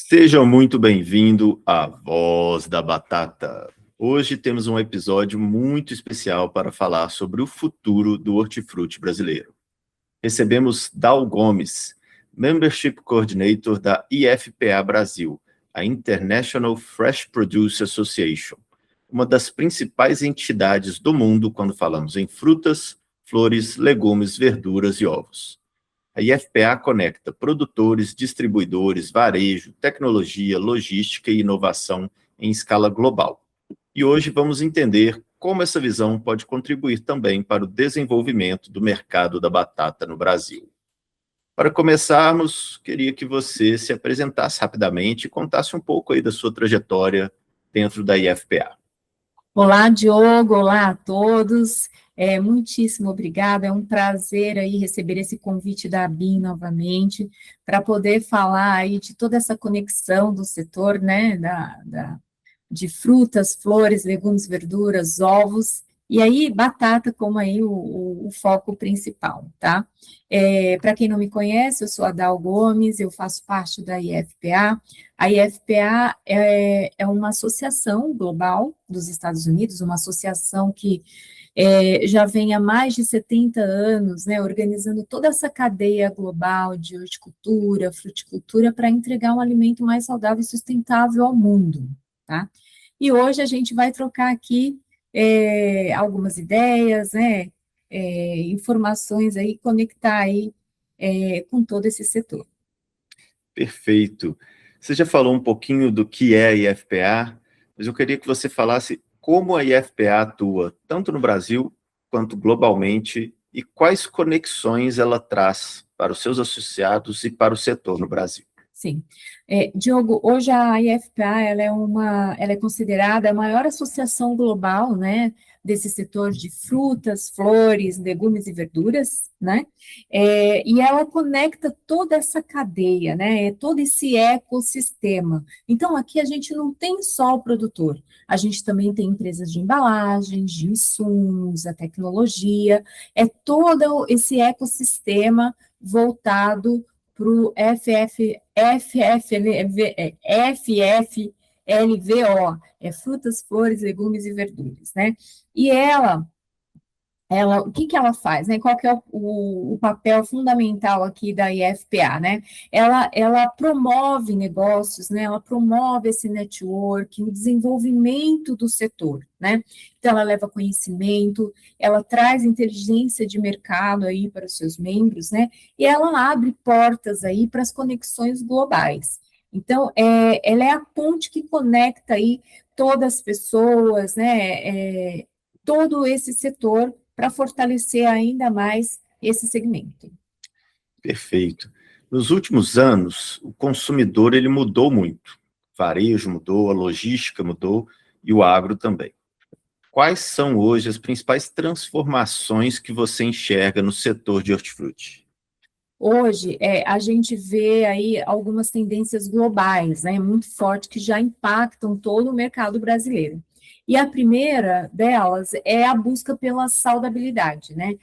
Sejam muito bem-vindos à Voz da Batata. Hoje temos um episódio muito especial para falar sobre o futuro do hortifruti brasileiro. Recebemos Dal Gomes, Membership Coordinator da IFPA Brasil, a International Fresh Produce Association, uma das principais entidades do mundo quando falamos em frutas, flores, legumes, verduras e ovos. A IFPA conecta produtores, distribuidores, varejo, tecnologia, logística e inovação em escala global. E hoje vamos entender como essa visão pode contribuir também para o desenvolvimento do mercado da batata no Brasil. Para começarmos, queria que você se apresentasse rapidamente e contasse um pouco aí da sua trajetória dentro da IFPA. Olá, Diogo, olá a todos, muitíssimo obrigada, é um prazer aí receber esse convite da ABIN novamente, para poder falar aí de toda essa conexão do setor, né, de frutas, flores, legumes, verduras, ovos, e aí batata como aí o foco principal, tá? Para quem não me conhece, eu sou a Dal Gomes, eu faço parte da IFPA. A IFPA é uma associação global dos Estados Unidos, uma associação que já vem há mais de 70 anos, né, organizando toda essa cadeia global de horticultura, fruticultura, para entregar um alimento mais saudável e sustentável ao mundo, tá? E hoje a gente vai trocar aqui algumas ideias, né, informações aí, conectar aí com todo esse setor. Perfeito. Você já falou um pouquinho do que é a IFPA, mas eu queria que você falasse como a IFPA atua, tanto no Brasil quanto globalmente, e quais conexões ela traz para os seus associados e para o setor no Brasil. Sim. Diogo, hoje a IFPA ela é considerada a maior associação global, né, desse setor de frutas, flores, legumes e verduras, né, e ela conecta toda essa cadeia, né, todo esse ecossistema. Então, aqui a gente não tem só o produtor, a gente também tem empresas de embalagens, de insumos, a tecnologia, é todo esse ecossistema voltado para o FFLVO, frutas, flores, legumes e verduras, né? E o que ela faz, né? Qual que é o papel fundamental aqui da IFPA, né? Ela promove negócios, né? Ela promove esse network, o desenvolvimento do setor, né? Então, ela leva conhecimento, ela traz inteligência de mercado aí para os seus membros, né? E ela abre portas aí para as conexões globais. Então, ela é a ponte que conecta aí todas as pessoas, né? Todo esse setor para fortalecer ainda mais esse segmento. Perfeito. Nos últimos anos, o consumidor ele mudou muito. O varejo mudou, a logística mudou e o agro também. Quais são hoje as principais transformações que você enxerga no setor de hortifruti? Hoje, a gente vê aí algumas tendências globais, né, muito fortes, que já impactam todo o mercado brasileiro. E a primeira delas é a busca pela saudabilidade, né,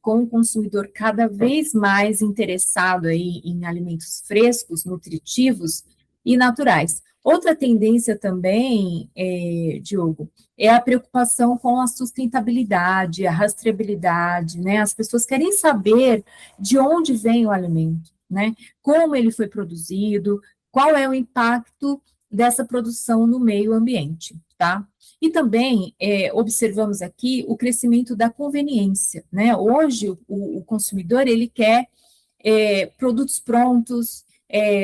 com o consumidor cada vez mais interessado aí em alimentos frescos, nutritivos e naturais. Outra tendência também, Diogo, é a preocupação com a sustentabilidade, a rastreabilidade, né? As pessoas querem saber de onde vem o alimento, né? Como ele foi produzido, qual é o impacto dessa produção no meio ambiente, tá? E também observamos aqui o crescimento da conveniência, né? Hoje o consumidor ele quer produtos prontos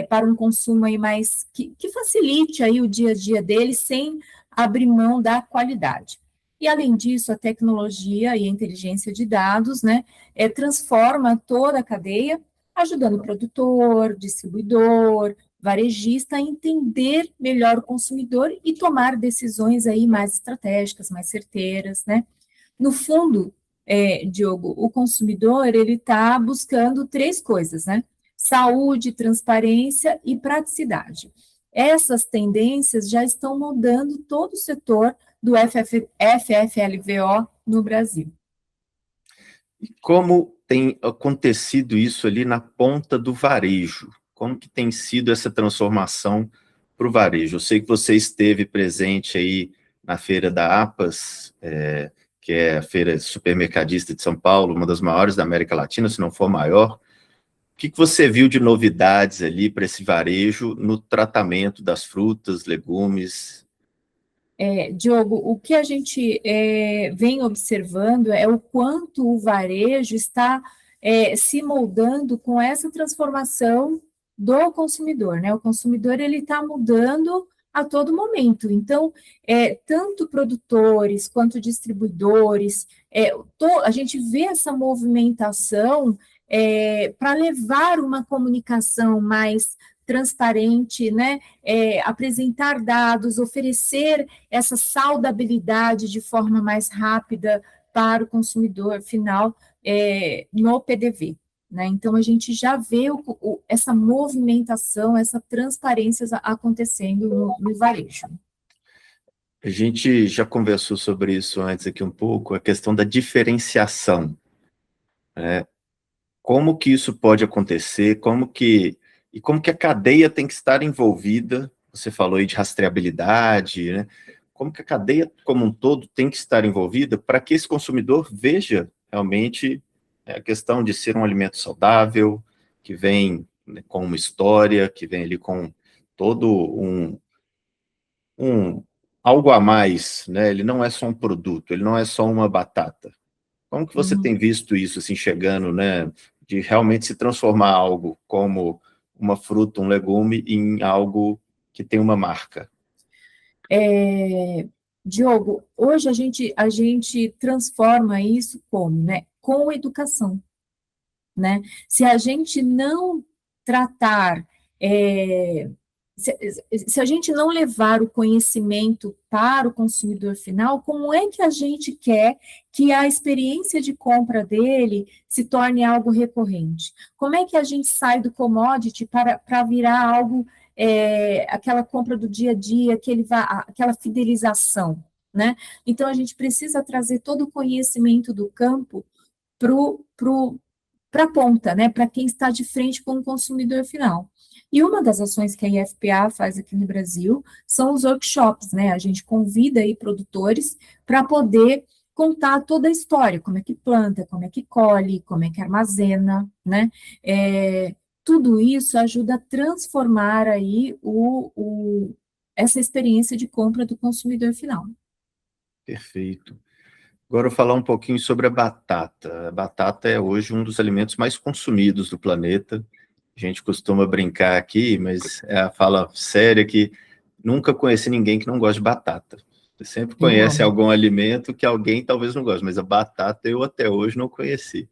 para um consumo aí mais que facilite aí o dia a dia dele sem abrir mão da qualidade. E, além disso, a tecnologia e a inteligência de dados, né, transforma toda a cadeia, ajudando o produtor, distribuidor, varejista a entender melhor o consumidor e tomar decisões aí mais estratégicas, mais certeiras, né? No fundo, Diogo, o consumidor, ele está buscando três coisas, né? Saúde, transparência e praticidade. Essas tendências já estão mudando todo o setor do FFLVO no Brasil. E como tem acontecido isso ali na ponta do varejo? como que tem sido essa transformação para o varejo? Eu sei que você esteve presente aí na feira da APAS, que é a feira supermercadista de São Paulo, uma das maiores da América Latina, se não for maior. O que você viu de novidades ali para esse varejo no tratamento das frutas, legumes? Diogo, o que a gente vem observando é o quanto o varejo está se moldando com essa transformação do consumidor, né? O consumidor ele está mudando a todo momento. Então, tanto produtores quanto distribuidores, a gente vê essa movimentação para levar uma comunicação mais transparente, né? Apresentar dados, oferecer essa saudabilidade de forma mais rápida para o consumidor final no PDV. Né? Então, a gente já vê essa movimentação, essa transparência acontecendo no varejo. A gente já conversou sobre isso antes aqui um pouco, a questão da diferenciação. Né? Como que isso pode acontecer, como que a cadeia tem que estar envolvida, você falou aí de rastreabilidade, né? Como que a cadeia como um todo tem que estar envolvida para que esse consumidor veja realmente a questão de ser um alimento saudável, que vem, né, com uma história, que vem ali com todo um algo a mais, né? Ele não é só um produto, ele não é só uma batata. Como que você tem visto isso, assim, chegando, né, de realmente se transformar algo como uma fruta, um legume, em algo que tem uma marca? Diogo, hoje a gente transforma isso como, né? Com educação, né? Se a gente não tratar, se a gente não levar o conhecimento para o consumidor final, como é que a gente quer que a experiência de compra dele se torne algo recorrente? Como é que a gente sai do commodity para virar algo, aquela compra do dia a dia, aquela fidelização, né? Então, a gente precisa trazer todo o conhecimento do campo para a ponta, né, para quem está de frente com o consumidor final. E uma das ações que a IFPA faz aqui no Brasil são os workshops, né? A gente convida aí produtores para poder contar toda a história, como é que planta, como é que colhe, como é que armazena, né? Tudo isso ajuda a transformar aí essa experiência de compra do consumidor final. Perfeito. Agora eu vou falar um pouquinho sobre a batata. A batata é hoje um dos alimentos mais consumidos do planeta. A gente costuma brincar aqui, mas é a fala séria que nunca conheci ninguém que não gosta de batata. Você sempre Eu conhece amo. algum alimento que alguém talvez não goste, mas a batata eu até hoje não conheci.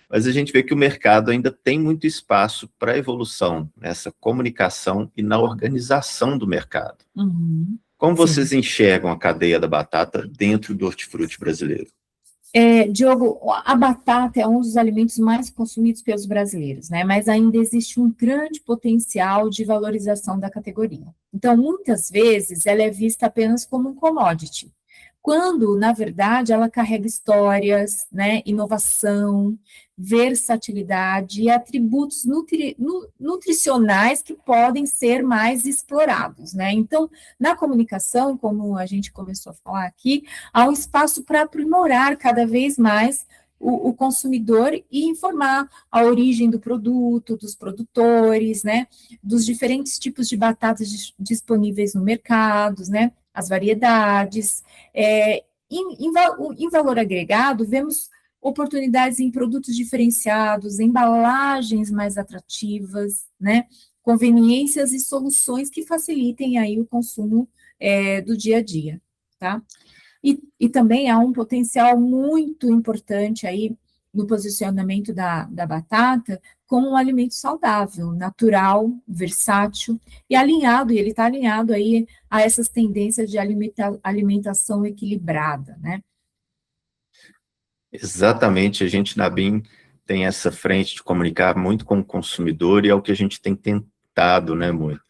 Mas a gente vê que o mercado ainda tem muito espaço para evolução nessa comunicação e na organização do mercado. Uhum. Como Sim. vocês enxergam a cadeia da batata dentro do hortifruti brasileiro? Diogo, a batata é um dos alimentos mais consumidos pelos brasileiros, né? Mas ainda existe um grande potencial de valorização da categoria. Então, muitas vezes, ela é vista apenas como um commodity, quando, na verdade, ela carrega histórias, né, inovação, versatilidade e atributos nutricionais que podem ser mais explorados, né? Então, na comunicação, como a gente começou a falar aqui, há um espaço para aprimorar cada vez mais o consumidor e informar a origem do produto, dos produtores, né, dos diferentes tipos de batatas disponíveis no mercado, né, as variedades. Em valor agregado, vemos oportunidades em produtos diferenciados, embalagens mais atrativas, né, conveniências e soluções que facilitem aí o consumo do dia a dia, tá? E também há um potencial muito importante aí no posicionamento da batata como um alimento saudável, natural, versátil e alinhado, e ele está alinhado aí a essas tendências de alimentação equilibrada, né? Exatamente, a gente na BIM tem essa frente de comunicar muito com o consumidor e é o que a gente tem tentado, né, muito.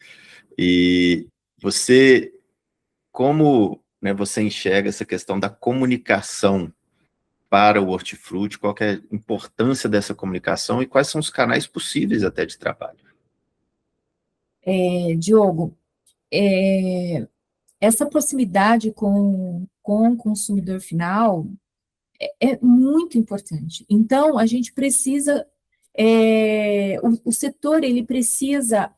E você, como, né, você enxerga essa questão da comunicação para o hortifruti, qual que é a importância dessa comunicação e quais são os canais possíveis até de trabalho? Diogo, essa proximidade com o consumidor final é muito importante. Então, a gente precisa, o setor, ele precisa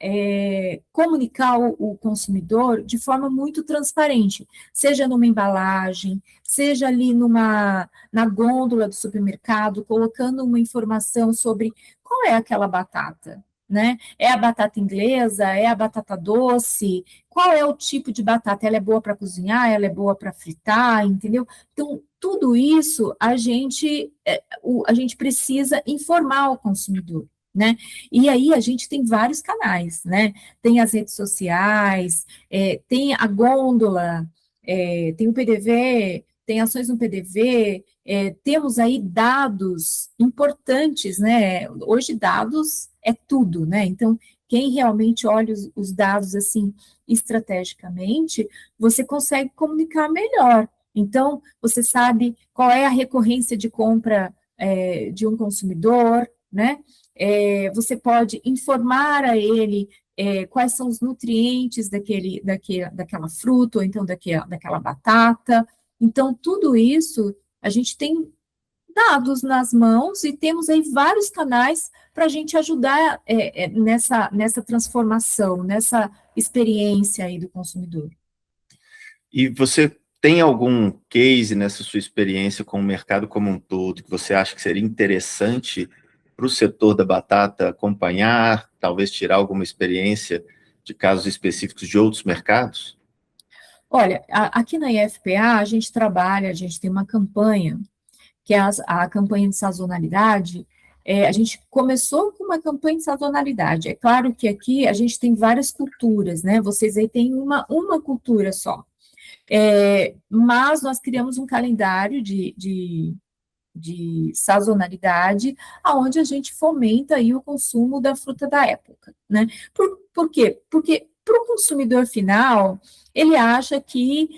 comunicar o consumidor de forma muito transparente, seja numa embalagem, seja ali na gôndola do supermercado, colocando uma informação sobre qual é aquela batata, né? É a batata inglesa, é a batata doce, qual é o tipo de batata? Ela é boa para cozinhar, ela é boa para fritar, entendeu? Então, tudo isso a gente precisa informar o consumidor, né? E aí a gente tem vários canais, né? Tem as redes sociais, tem a gôndola, tem o PDV, tem ações no PDV, temos aí dados importantes, né? Hoje dados é tudo, né? Então, quem realmente olha os dados assim estrategicamente, você consegue comunicar melhor. Então, você sabe qual é a recorrência de compra de um consumidor, né? Você pode informar a ele quais são os nutrientes daquela fruta, ou então daquela batata. Então, tudo isso, a gente tem dados nas mãos e temos aí vários canais para a gente ajudar nessa transformação, nessa experiência aí do consumidor. E você tem algum case nessa sua experiência com o mercado como um todo que você acha que seria interessante para o setor da batata acompanhar, talvez tirar alguma experiência de casos específicos de outros mercados? Olha, aqui na IFPA a gente tem uma campanha, que é a campanha de sazonalidade. A gente começou com uma campanha de sazonalidade. É claro que aqui a gente tem várias culturas, né? Vocês aí têm uma cultura só. Mas nós criamos um calendário de sazonalidade, aonde a gente fomenta aí o consumo da fruta da época, né? Por quê? Porque para o consumidor final, ele acha que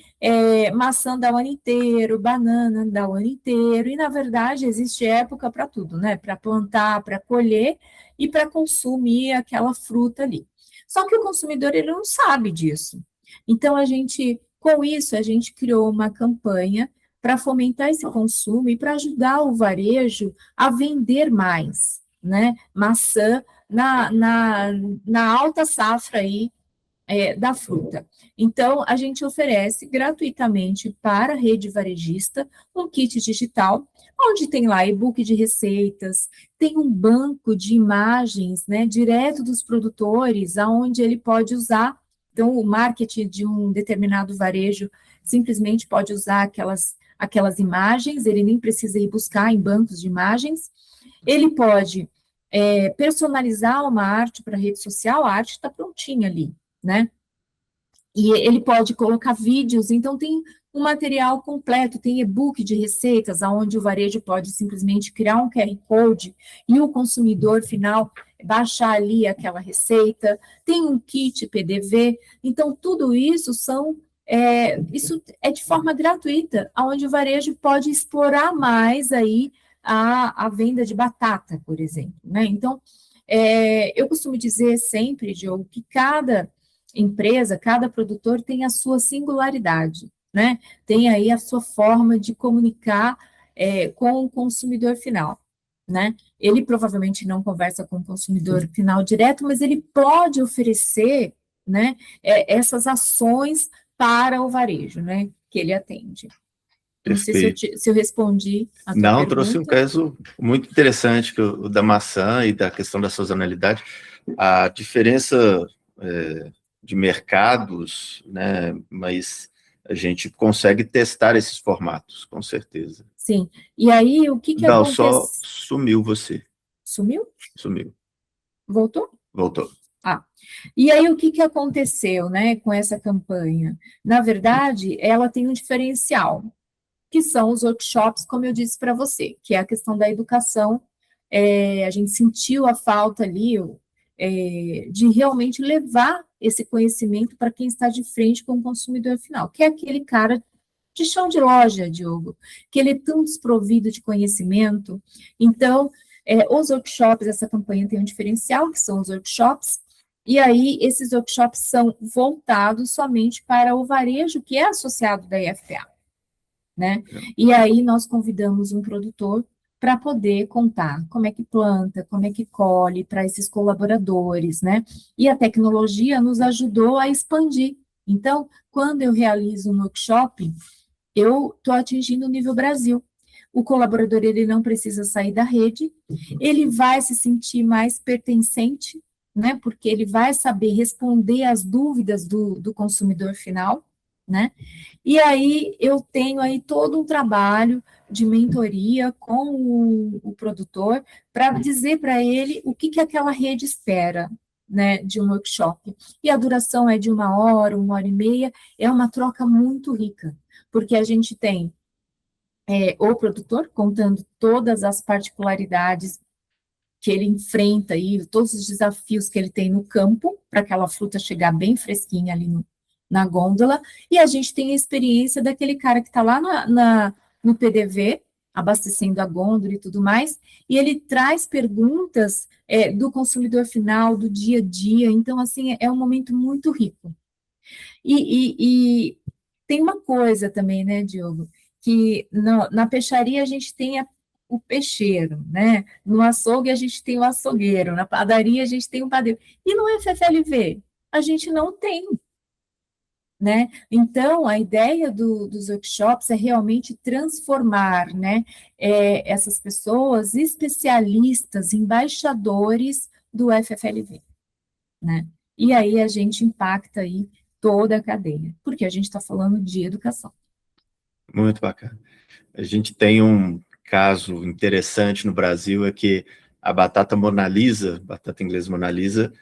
maçã dá o ano inteiro, banana dá o ano inteiro, e na verdade existe época para tudo, né? Para plantar, para colher e para consumir aquela fruta ali. Só que o consumidor, ele não sabe disso. Então, com isso, a gente criou uma campanha para fomentar esse consumo e para ajudar o varejo a vender mais, né? Maçã na alta safra aí da fruta. Então, a gente oferece gratuitamente para a rede varejista um kit digital, onde tem lá e-book de receitas, tem um banco de imagens, né, direto dos produtores, aonde ele pode usar. Então, o marketing de um determinado varejo simplesmente pode usar aquelas imagens, ele nem precisa ir buscar em bancos de imagens. Ele pode personalizar uma arte para a rede social, a arte está prontinha ali, né? E ele pode colocar vídeos, então tem um material completo, tem e-book de receitas, onde o varejo pode simplesmente criar um QR Code e o consumidor final baixar ali aquela receita, tem um kit PDV, então tudo isso isso é de forma gratuita, onde o varejo pode explorar mais aí a venda de batata, por exemplo, né? Então, eu costumo dizer sempre, Diogo, que cada empresa, cada produtor tem a sua singularidade, né? Tem aí a sua forma de comunicar com o consumidor final, né? Ele provavelmente não conversa com o consumidor final direto, mas ele pode oferecer, né, essas ações para o varejo, né, que ele atende. Não sei se eu respondi a tua pergunta. Não, trouxe um caso muito interessante, o da maçã e da questão da sazonalidade. A diferença de mercados, né, mas a gente consegue testar esses formatos, com certeza. Sim, e aí o que acontece? Só sumiu você. Sumiu? Sumiu. Voltou? Voltou. E aí o que aconteceu, né, com essa campanha? Na verdade, ela tem um diferencial, que são os workshops, como eu disse para você, que é a questão da educação. A gente sentiu a falta ali de realmente levar esse conhecimento para quem está de frente com o consumidor final, que é aquele cara de chão de loja, Diogo, que ele é tão desprovido de conhecimento. Então, os workshops, essa campanha tem um diferencial, que são os workshops, E aí, esses workshops são voltados somente para o varejo que é associado da IFPA, né? E aí, nós convidamos um produtor para poder contar como é que planta, como é que colhe para esses colaboradores, né? E a tecnologia nos ajudou a expandir. Então, quando eu realizo um workshop, eu estou atingindo o nível Brasil. O colaborador, ele não precisa sair da rede, ele vai se sentir mais pertencente, né, porque ele vai saber responder às dúvidas do consumidor final, né, e aí eu tenho aí todo um trabalho de mentoria com o produtor para dizer para ele o que aquela rede espera, né, de um workshop. E a duração é de 1 hora e meia, é uma troca muito rica, porque a gente tem o produtor contando todas as particularidades que ele enfrenta e todos os desafios que ele tem no campo, para aquela fruta chegar bem fresquinha ali na gôndola, e a gente tem a experiência daquele cara que está lá no PDV, abastecendo a gôndola e tudo mais, e ele traz perguntas do consumidor final, do dia a dia, então, assim, é um momento muito rico. E tem uma coisa também, né, Diogo, que na peixaria a gente tem o peixeiro, né? No açougue a gente tem o açougueiro, na padaria a gente tem o padeiro. E no FFLV a gente não tem, né? Então, a ideia dos workshops é realmente transformar, né, essas pessoas especialistas, embaixadores do FFLV, né? E aí a gente impacta aí toda a cadeia, porque a gente está falando de educação. Muito bacana. A gente tem um caso interessante no Brasil, é que a batata Mona Lisa, batata inglesa Mona Lisa,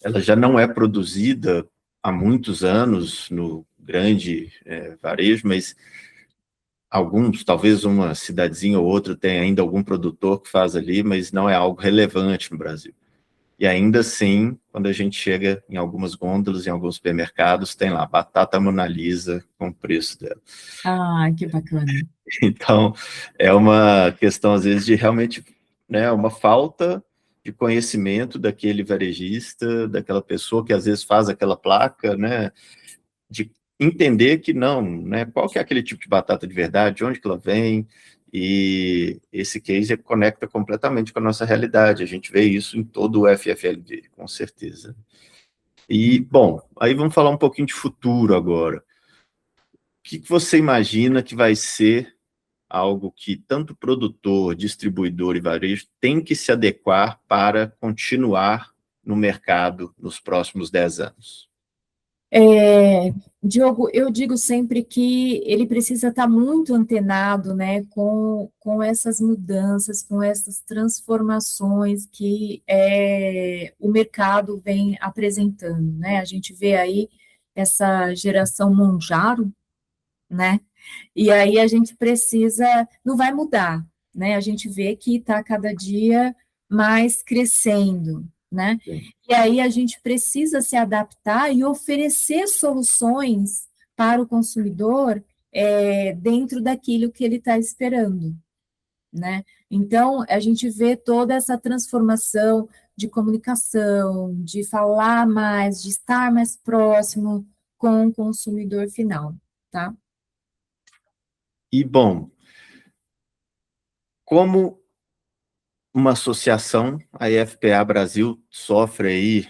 ela já não é produzida há muitos anos no grande varejo, mas alguns, talvez uma cidadezinha ou outra, tem ainda algum produtor que faz ali, mas não é algo relevante no Brasil. E ainda assim, quando a gente chega em algumas gôndolas, em alguns supermercados, tem lá batata Mona Lisa com o preço dela. Ah, que bacana. Então, é uma questão, às vezes, de realmente, né, uma falta de conhecimento daquele varejista, daquela pessoa que às vezes faz aquela placa, né, de entender que não, né, qual que é aquele tipo de batata de verdade, de onde que ela vem, e esse case conecta completamente com a nossa realidade. A gente vê isso em todo o FFLV, com certeza. E, bom, aí vamos falar um pouquinho de futuro agora. O que você imagina que vai ser algo que tanto produtor, distribuidor e varejo tem que se adequar para continuar no mercado nos próximos 10 anos? Diogo, eu digo sempre que ele precisa estar muito antenado, né, com essas mudanças, com essas transformações que o mercado vem apresentando, né? A gente vê aí essa geração Monjaro, né? E aí a gente precisa, não vai mudar, né? A gente vê que está cada dia mais crescendo, né? Sim. E aí a gente precisa se adaptar e oferecer soluções para o consumidor dentro daquilo que ele está esperando, né? Então, a gente vê toda essa transformação de comunicação, de falar mais, de estar mais próximo com o consumidor final, tá? E, bom, como uma associação, a IFPA Brasil sofre aí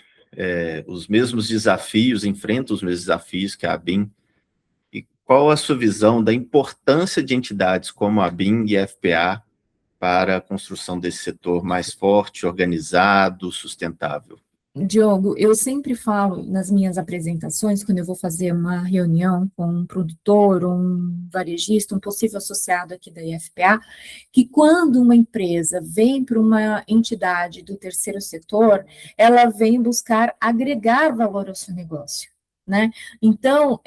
os mesmos desafios, enfrenta os mesmos desafios que a ABIN. E qual a sua visão da importância de entidades como a ABIN e a IFPA para a construção desse setor mais forte, organizado, sustentável? Diogo, eu sempre falo nas minhas apresentações, quando eu vou fazer uma reunião com um produtor, um varejista, um possível associado aqui da IFPA, que quando uma empresa vem para uma entidade do terceiro setor, ela vem buscar agregar valor ao seu negócio, né? Então,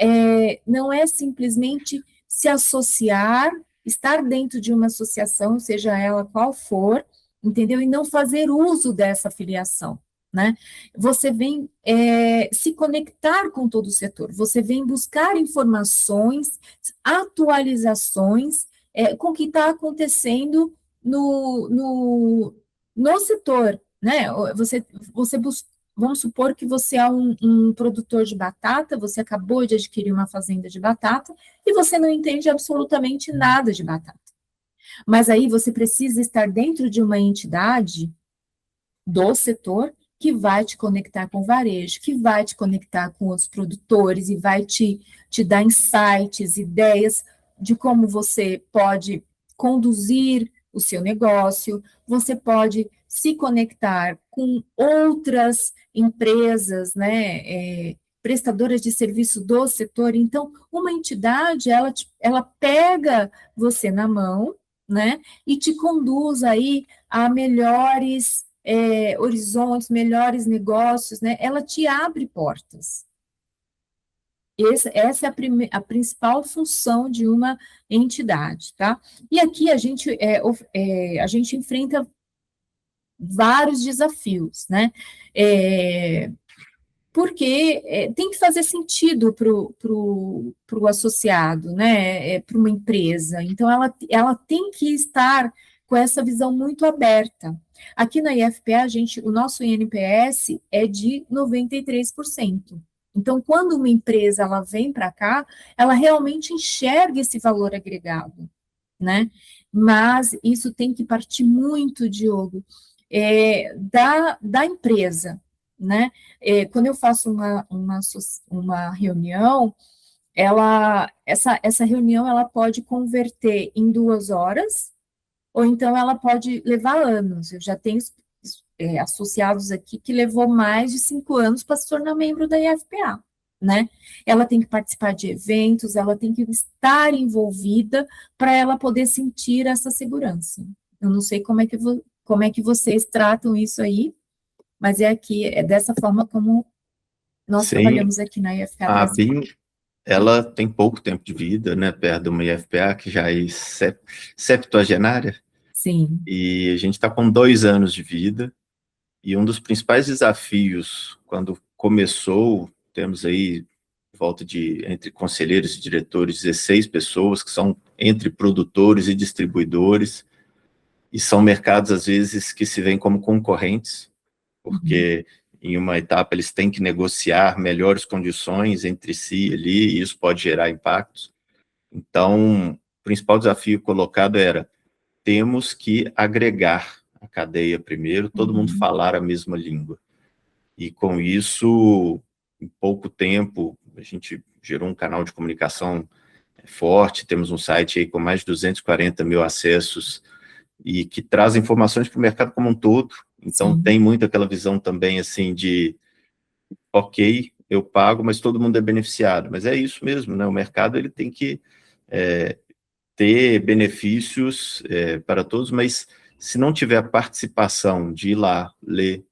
não é simplesmente se associar, estar dentro de uma associação, seja ela qual for, entendeu? E não fazer uso dessa filiação, né? Você vem se conectar com todo o setor, você vem buscar informações, atualizações com o que está acontecendo no setor, né? Você vamos supor que você é um produtor de batata, você acabou de adquirir uma fazenda de batata e você não entende absolutamente nada de batata. Mas aí você precisa estar dentro de uma entidade do setor que vai te conectar com o varejo, que vai te conectar com os produtores e vai te dar insights, ideias de como você pode conduzir o seu negócio, você pode se conectar com outras empresas, né, prestadoras de serviço do setor. Então, uma entidade, ela pega você na mão, né, e te conduz aí a melhores horizontes, melhores negócios, né? Ela te abre portas. Essa é a principal função de uma entidade, tá? E aqui a gente enfrenta vários desafios, né? Porque tem que fazer sentido para o associado, né? Para uma empresa. Então, ela tem que estar com essa visão muito aberta. Aqui na IFPA, o nosso INPS é de 93%. Então, quando uma empresa ela vem para cá, ela realmente enxerga esse valor agregado, né? Mas isso tem que partir muito, Diogo, da empresa, né? Quando eu faço uma reunião, essa reunião ela pode converter em 2 horas, ou então ela pode levar anos. Eu já tenho associados aqui que levou mais de 5 anos para se tornar membro da IFPA, né? Ela tem que participar de eventos, ela tem que estar envolvida para ela poder sentir essa segurança. Eu não sei como é que vocês tratam isso aí, mas é dessa forma como nós Sim, trabalhamos aqui na IFPA a Brasil. BIM, ela tem pouco tempo de vida, né, perto de uma IFPA que já é septuagenária, Sim. e a gente está com 2 anos de vida, e um dos principais desafios, quando começou, temos aí, volta de, entre conselheiros e diretores, 16 pessoas, que são entre produtores e distribuidores, e são mercados, às vezes, que se veem como concorrentes, porque em uma etapa eles têm que negociar melhores condições entre si ali, e isso pode gerar impactos. Então, o principal desafio colocado era, temos que agregar a cadeia primeiro, todo mundo falar a mesma língua. E com isso, em pouco tempo, a gente gerou um canal de comunicação forte, temos um site aí com mais de 240 mil acessos, e que traz informações para o mercado como um todo. Então, tem muito aquela visão também, assim, de, ok, eu pago, mas todo mundo é beneficiado. Mas é isso mesmo, né? O mercado, ele tem que ter benefícios para todos, mas se não tiver a participação de ir lá, ler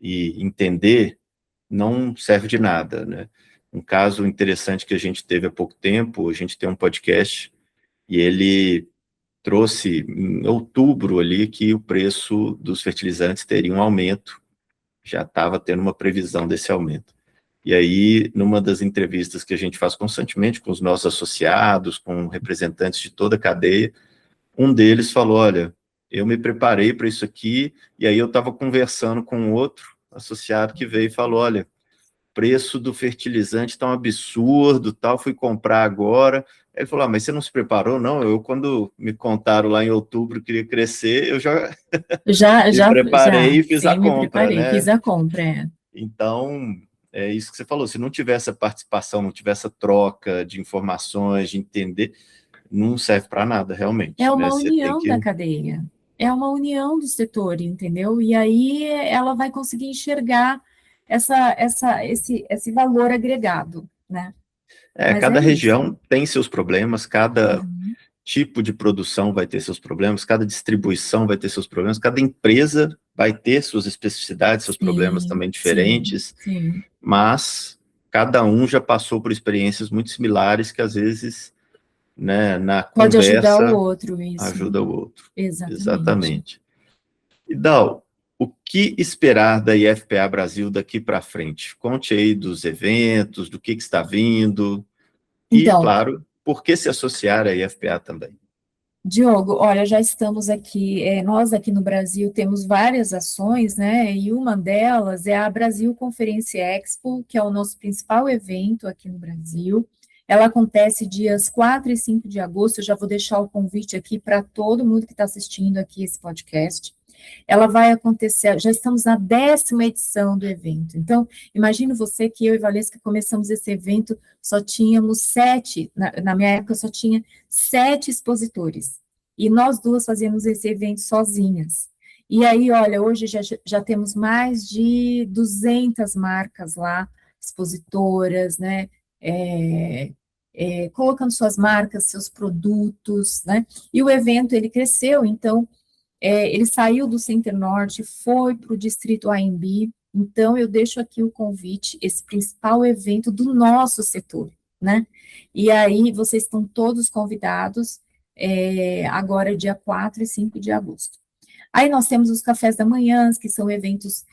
e entender, não serve de nada, né? Um caso interessante que a gente teve há pouco tempo, a gente tem um podcast, e ele trouxe em outubro ali que o preço dos fertilizantes teria um aumento, já estava tendo uma previsão desse aumento. E aí, numa das entrevistas que a gente faz constantemente com os nossos associados, com representantes de toda a cadeia, um deles falou, olha, eu me preparei para isso aqui, e aí eu estava conversando com outro associado que veio e falou, olha, preço do fertilizante está um absurdo, tal, fui comprar agora. Ele falou, mas você não se preparou? Não, eu quando me contaram lá em outubro que queria crescer, eu já me preparei e fiz a Sim, me compra, preparei, fiz né? a compra. Então, é isso que você falou, se não tiver essa participação, não tiver essa troca de informações, de entender, não serve para nada, realmente, É né? uma Você tem união da que... cadeia, é uma união do setor, entendeu? E aí ela vai conseguir enxergar esse valor agregado, né? Mas Cada é isso. região tem seus problemas, cada tipo de produção vai ter seus problemas, cada distribuição vai ter seus problemas, cada empresa vai ter suas especificidades, seus problemas Sim, também sim, diferentes, sim. mas cada um já passou por experiências muito similares que, às vezes, né, na Pode ajudar o conversa, outro, isso. ajuda o outro. Exatamente. Exatamente. E, Dal, o que esperar da IFPA Brasil daqui para frente? Conte aí dos eventos, do que está vindo, e, Então, claro, por que se associar à IFPA também? Diogo, olha, já estamos aqui, nós aqui no Brasil temos várias ações, né? E uma delas é a Brasil Conferência Expo, que é o nosso principal evento aqui no Brasil. Ela acontece dias 4 e 5 de agosto. Eu já vou deixar o convite aqui para todo mundo que está assistindo aqui esse podcast. Ela vai acontecer, já estamos na 10ª edição do evento. Então, imagine você que eu e Valesca começamos esse evento, só tínhamos 7, na minha época só tinha 7 expositores, e nós duas fazíamos esse evento sozinhas. E aí, olha, hoje já temos mais de 200 marcas lá, expositoras, né, colocando suas marcas, seus produtos, né, e o evento, ele cresceu, então, ele saiu do Center Norte, foi para o Distrito AMB, então eu deixo aqui o convite, esse principal evento do nosso setor, né? E aí vocês estão todos convidados, agora dia 4 e 5 de agosto. Aí nós temos os cafés da manhã, que são eventos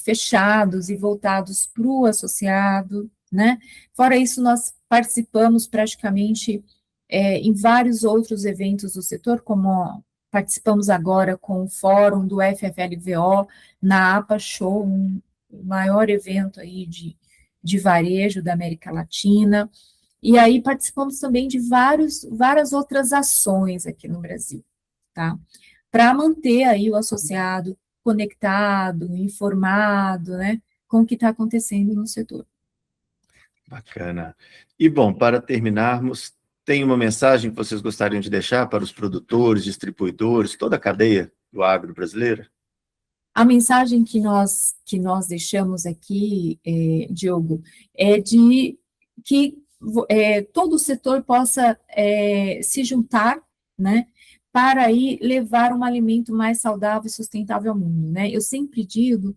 fechados e voltados para o associado, né? Fora isso, nós participamos praticamente em vários outros eventos do setor, como participamos agora com o fórum do FFLVO na APA Show, o maior evento aí de varejo da América Latina, e aí participamos também de várias outras ações aqui no Brasil, tá? Para manter aí o associado conectado, informado, né, com o que está acontecendo no setor. Bacana. E, bom, para terminarmos, tem uma mensagem que vocês gostariam de deixar para os produtores, distribuidores, toda a cadeia do agro brasileiro? A mensagem que nós deixamos aqui, Diogo, é de que todo o setor possa se juntar, né, para aí levar um alimento mais saudável e sustentável ao mundo, né? Eu sempre digo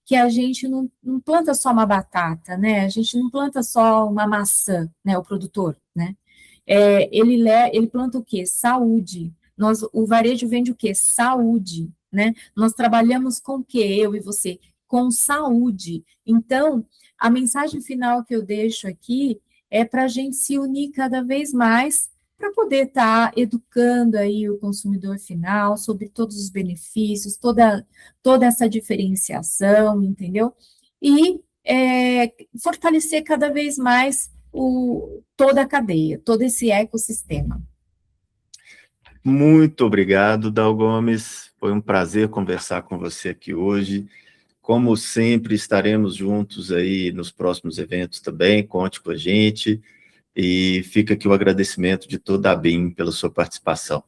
que a gente não planta só uma batata, né? A gente não planta só uma maçã, né? O produtor, né? Ele planta o quê? Saúde. O varejo vende o quê? Saúde, né? Nós trabalhamos com o quê? Eu e você? Com saúde. Então, a mensagem final que eu deixo aqui é para a gente se unir cada vez mais para poder estar educando aí o consumidor final sobre todos os benefícios, toda essa diferenciação, entendeu? E fortalecer cada vez mais toda a cadeia, todo esse ecossistema. Muito obrigado, Dal Gomes. Foi um prazer conversar com você aqui hoje. Como sempre, estaremos juntos aí nos próximos eventos também. Conte com a gente. E fica aqui o agradecimento de toda a BIM pela sua participação.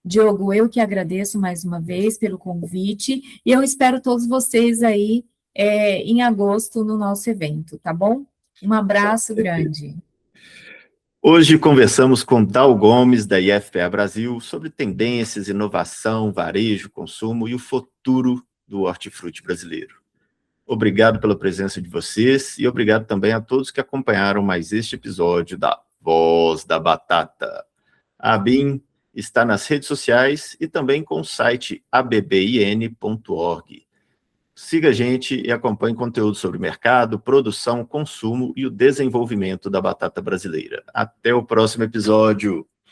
Diogo, eu que agradeço mais uma vez pelo convite, e eu espero todos vocês aí em agosto no nosso evento, tá bom? Um abraço grande. Hoje conversamos com Dal Gomes, da IFPA Brasil, sobre tendências, inovação, varejo, consumo e o futuro do hortifruti brasileiro. Obrigado pela presença de vocês e obrigado também a todos que acompanharam mais este episódio da Voz da Batata. A BIM está nas redes sociais e também com o site abbin.org. Siga a gente e acompanhe conteúdo sobre mercado, produção, consumo e o desenvolvimento da batata brasileira. Até o próximo episódio!